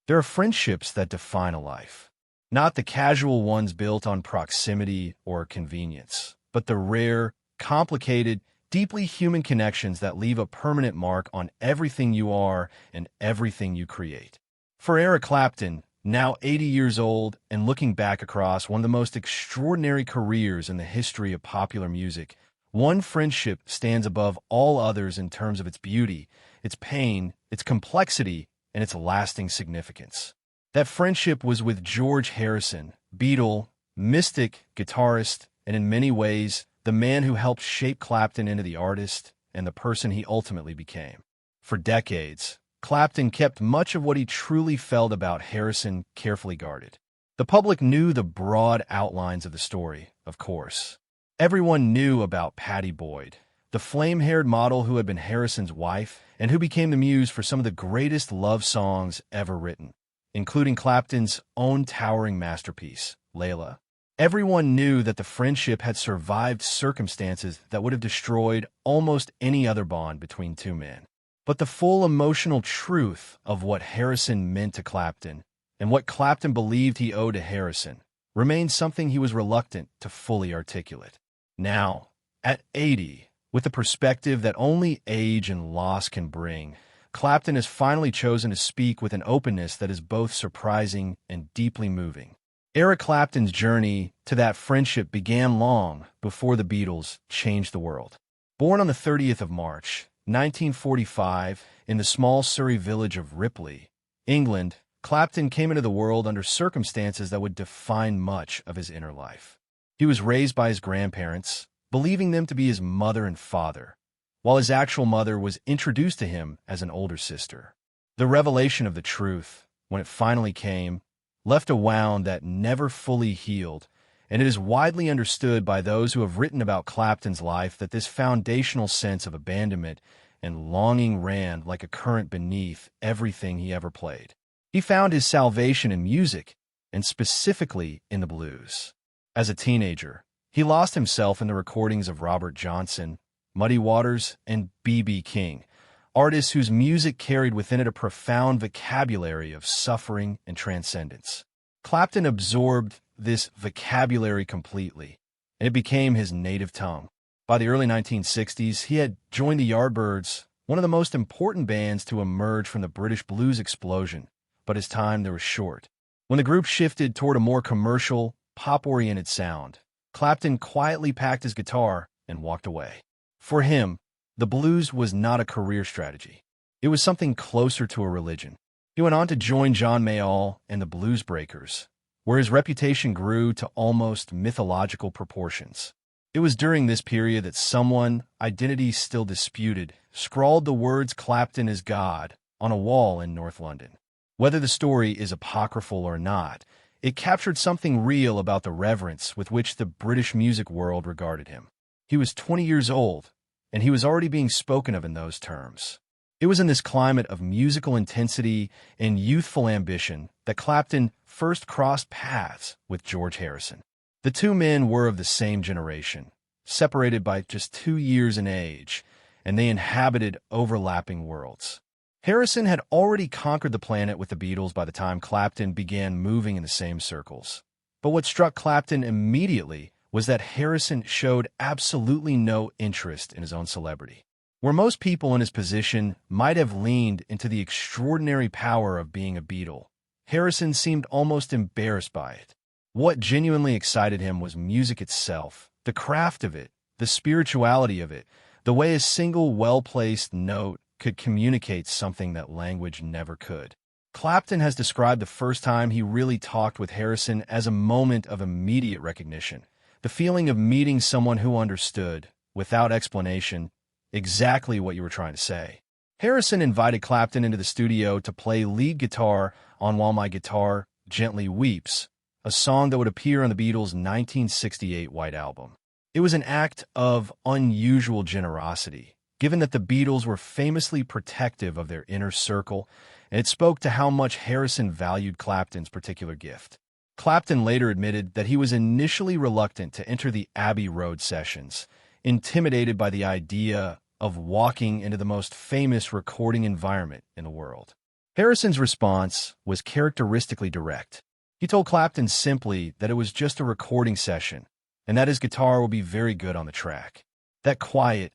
There are friendships that define a life. Not the casual ones built on proximity or convenience, but the rare, complicated, deeply human connections that leave a permanent mark on everything you are and everything you create. For Eric Clapton, now 80 years old and looking back across one of the most extraordinary careers in the history of popular music, one friendship stands above all others in terms of its beauty, its pain, its complexity, and its lasting significance. That friendship was with George Harrison, Beatle, mystic, guitarist, and in many ways, the man who helped shape Clapton into the artist and the person he ultimately became. For decades, Clapton kept much of what he truly felt about Harrison carefully guarded. The public knew the broad outlines of the story, of course. Everyone knew about Pattie Boyd, the flame-haired model who had been Harrison's wife and who became the muse for some of the greatest love songs ever written, including Clapton's own towering masterpiece, Layla. Everyone knew that the friendship had survived circumstances that would have destroyed almost any other bond between two men. But the full emotional truth of what Harrison meant to Clapton and what Clapton believed he owed to Harrison remained something he was reluctant to fully articulate. Now, at 80, with the perspective that only age and loss can bring, Clapton has finally chosen to speak with an openness that is both surprising and deeply moving. Eric Clapton's journey to that friendship began long before the Beatles changed the world. Born on the 30th of March, 1945, in the small Surrey village of Ripley, England, Clapton came into the world under circumstances that would define much of his inner life. He was raised by his grandparents, believing them to be his mother and father, while his actual mother was introduced to him as an older sister. The revelation of the truth, when it finally came, left a wound that never fully healed, and it is widely understood by those who have written about Clapton's life that this foundational sense of abandonment and longing ran like a current beneath everything he ever played. He found his salvation in music, and specifically in the blues. As a teenager, he lost himself in the recordings of Robert Johnson, Muddy Waters, and B.B. King, artists whose music carried within it a profound vocabulary of suffering and transcendence. Clapton absorbed this vocabulary completely, and it became his native tongue. By the early 1960s, he had joined the Yardbirds, one of the most important bands to emerge from the British blues explosion, but his time there was short. When the group shifted toward a more commercial, pop-oriented sound, Clapton quietly packed his guitar and walked away. For him, the blues was not a career strategy. It was something closer to a religion. He went on to join John Mayall and the Blues Breakers, where his reputation grew to almost mythological proportions. It was during this period that someone, identity still disputed, scrawled the words "Clapton is God" on a wall in North London. Whether the story is apocryphal or not, it captured something real about the reverence with which the British music world regarded him. He was 20 years old, and he was already being spoken of in those terms. It was in this climate of musical intensity and youthful ambition that Clapton first crossed paths with George Harrison. The two men were of the same generation, separated by just 2 years in age, and they inhabited overlapping worlds. Harrison had already conquered the planet with the Beatles by the time Clapton began moving in the same circles. But what struck Clapton immediately was that Harrison showed absolutely no interest in his own celebrity. Where most people in his position might have leaned into the extraordinary power of being a Beatle, Harrison seemed almost embarrassed by it. What genuinely excited him was music itself, the craft of it, the spirituality of it, the way a single well-placed note could communicate something that language never could. Clapton has described the first time he really talked with Harrison as a moment of immediate recognition. The feeling of meeting someone who understood, without explanation, exactly what you were trying to say. Harrison invited Clapton into the studio to play lead guitar on While My Guitar Gently Weeps, a song that would appear on the Beatles' 1968 White Album. It was an act of unusual generosity, given that the Beatles were famously protective of their inner circle, and it spoke to how much Harrison valued Clapton's particular gift. Clapton later admitted that he was initially reluctant to enter the Abbey Road sessions, intimidated by the idea of walking into the most famous recording environment in the world. Harrison's response was characteristically direct. He told Clapton simply that it was just a recording session and that his guitar would be very good on the track. That quiet,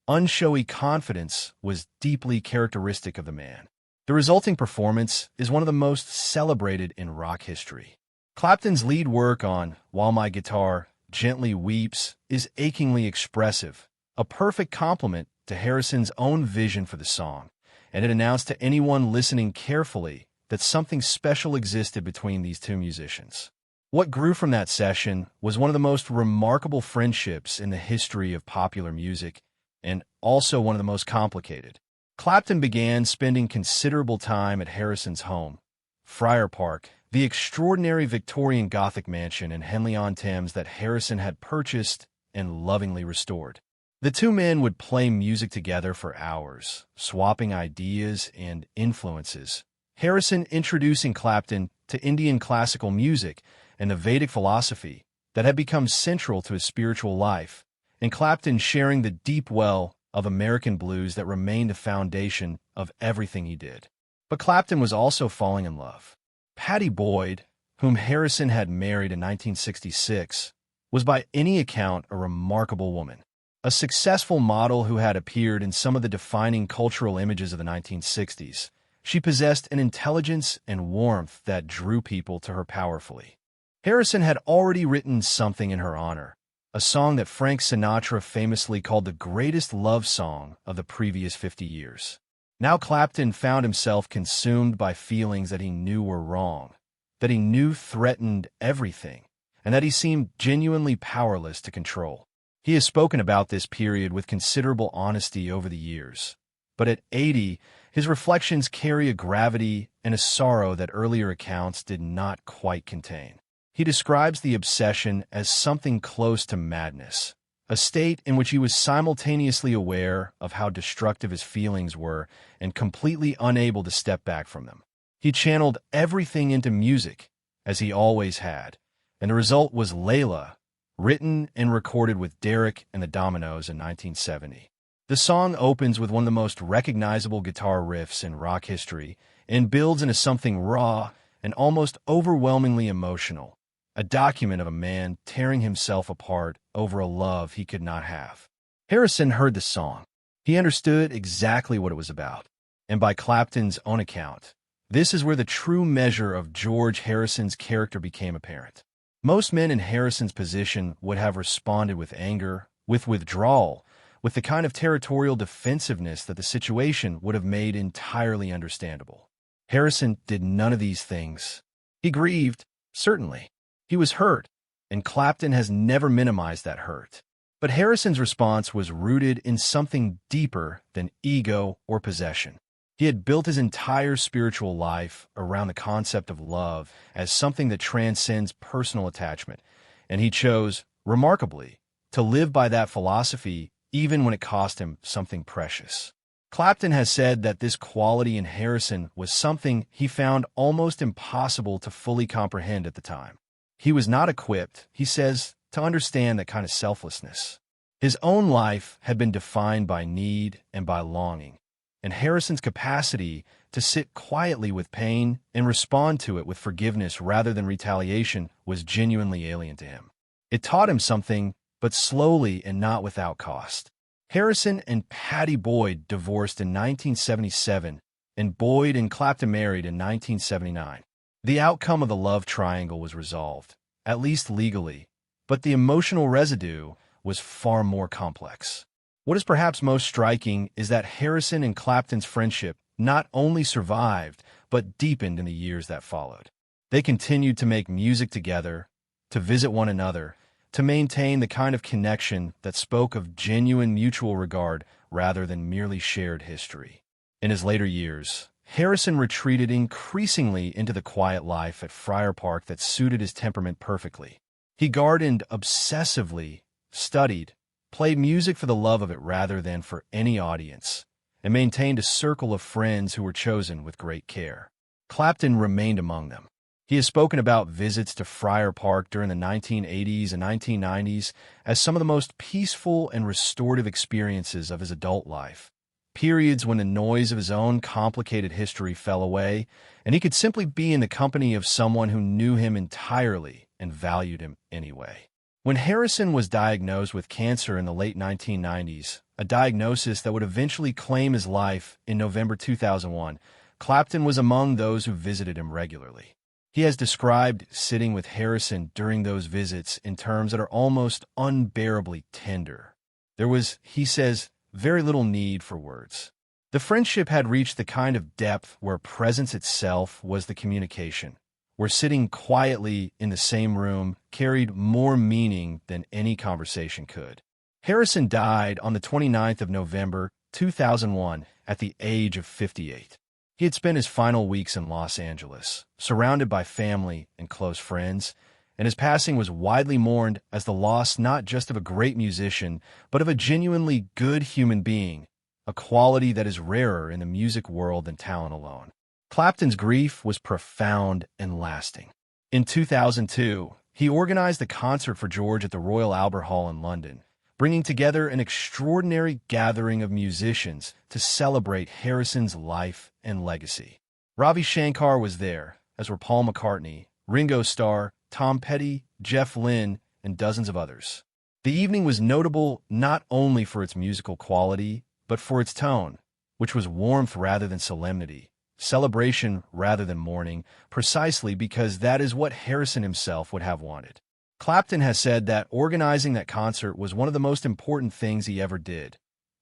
unshowy confidence was deeply characteristic of the man. The resulting performance is one of the most celebrated in rock history. Clapton's lead work on While My Guitar Gently Weeps is achingly expressive, a perfect complement to Harrison's own vision for the song, and it announced to anyone listening carefully that something special existed between these two musicians. What grew from that session was one of the most remarkable friendships in the history of popular music, and also one of the most complicated. Clapton began spending considerable time at Harrison's home, Friar Park, the extraordinary Victorian Gothic mansion in Henley-on-Thames that Harrison had purchased and lovingly restored. The two men would play music together for hours, swapping ideas and influences. Harrison introducing Clapton to Indian classical music and the Vedic philosophy that had become central to his spiritual life, and Clapton sharing the deep well of American blues that remained the foundation of everything he did. But Clapton was also falling in love. Pattie Boyd, whom Harrison had married in 1966, was by any account a remarkable woman. A successful model who had appeared in some of the defining cultural images of the 1960s, she possessed an intelligence and warmth that drew people to her powerfully. Harrison had already written something in her honor, a song that Frank Sinatra famously called the greatest love song of the previous 50 years. Now Clapton found himself consumed by feelings that he knew were wrong, that he knew threatened everything, and that he seemed genuinely powerless to control. He has spoken about this period with considerable honesty over the years, but at 80, his reflections carry a gravity and a sorrow that earlier accounts did not quite contain. He describes the obsession as something close to madness, a state in which he was simultaneously aware of how destructive his feelings were and completely unable to step back from them. He channeled everything into music, as he always had, and the result was Layla, written and recorded with Derek and the Dominoes in 1970. The song opens with one of the most recognizable guitar riffs in rock history and builds into something raw and almost overwhelmingly emotional, a document of a man tearing himself apart over a love he could not have. Harrison heard the song. He understood exactly what it was about. And by Clapton's own account, this is where the true measure of George Harrison's character became apparent. Most men in Harrison's position would have responded with anger, with withdrawal, with the kind of territorial defensiveness that the situation would have made entirely understandable. Harrison did none of these things. He grieved, certainly. He was hurt, and Clapton has never minimized that hurt. But Harrison's response was rooted in something deeper than ego or possession. He had built his entire spiritual life around the concept of love as something that transcends personal attachment, and he chose, remarkably, to live by that philosophy even when it cost him something precious. Clapton has said that this quality in Harrison was something he found almost impossible to fully comprehend at the time. He was not equipped, he says, to understand that kind of selflessness. His own life had been defined by need and by longing, and Harrison's capacity to sit quietly with pain and respond to it with forgiveness rather than retaliation was genuinely alien to him. It taught him something, but slowly and not without cost. Harrison and Pattie Boyd divorced in 1977, and Boyd and Clapton married in 1979. The outcome of the love triangle was resolved, at least legally, but the emotional residue was far more complex. What is perhaps most striking is that Harrison and Clapton's friendship not only survived, but deepened in the years that followed. They continued to make music together, to visit one another, to maintain the kind of connection that spoke of genuine mutual regard rather than merely shared history. In his later years, Harrison retreated increasingly into the quiet life at Friar Park that suited his temperament perfectly. He gardened obsessively, studied, played music for the love of it rather than for any audience, and maintained a circle of friends who were chosen with great care. Clapton remained among them. He has spoken about visits to Friar Park during the 1980s and 1990s as some of the most peaceful and restorative experiences of his adult life. periods when the noise of his own complicated history fell away, and he could simply be in the company of someone who knew him entirely and valued him anyway. When Harrison was diagnosed with cancer in the late 1990s, a diagnosis that would eventually claim his life in November 2001, Clapton was among those who visited him regularly. He has described sitting with Harrison during those visits in terms that are almost unbearably tender. There was, he says, very little need for words. The friendship had reached the kind of depth where presence itself was the communication, where sitting quietly in the same room carried more meaning than any conversation could. Harrison died on the 29th of November, 2001, at the age of 58. He had spent his final weeks in Los Angeles, surrounded by family and close friends, and his passing was widely mourned as the loss not just of a great musician, but of a genuinely good human being, a quality that is rarer in the music world than talent alone. Clapton's grief was profound and lasting. In 2002, he organized a concert for George at the Royal Albert Hall in London, bringing together an extraordinary gathering of musicians to celebrate Harrison's life and legacy. Ravi Shankar was there, as were Paul McCartney, Ringo Starr, Tom Petty, Jeff Lynne, and dozens of others. The evening was notable not only for its musical quality, but for its tone, which was warmth rather than solemnity, celebration rather than mourning, precisely because that is what Harrison himself would have wanted. Clapton has said that organizing that concert was one of the most important things he ever did,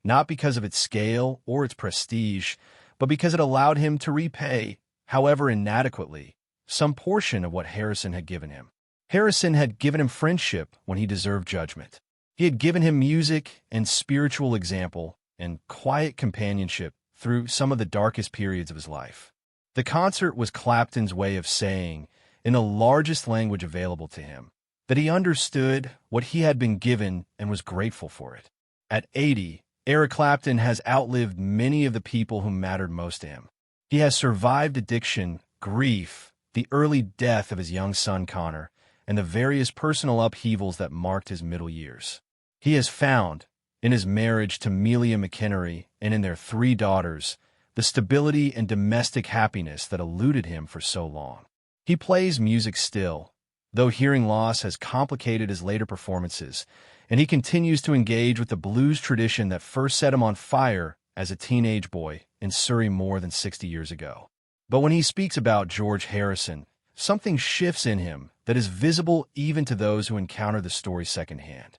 not because of its scale or its prestige, but because it allowed him to repay, however inadequately, some portion of what Harrison had given him. Harrison had given him friendship when he deserved judgment. He had given him music and spiritual example and quiet companionship through some of the darkest periods of his life. The concert was Clapton's way of saying, in the largest language available to him, that he understood what he had been given and was grateful for it. At 80, Eric Clapton has outlived many of the people who mattered most to him. He has survived addiction, grief, the early death of his young son Connor, and the various personal upheavals that marked his middle years. He has found, in his marriage to Melia McInnery and in their 3 daughters, the stability and domestic happiness that eluded him for so long. He plays music still, though hearing loss has complicated his later performances, and he continues to engage with the blues tradition that first set him on fire as a teenage boy in Surrey more than 60 years ago. But when he speaks about George Harrison, something shifts in him that is visible even to those who encounter the story secondhand.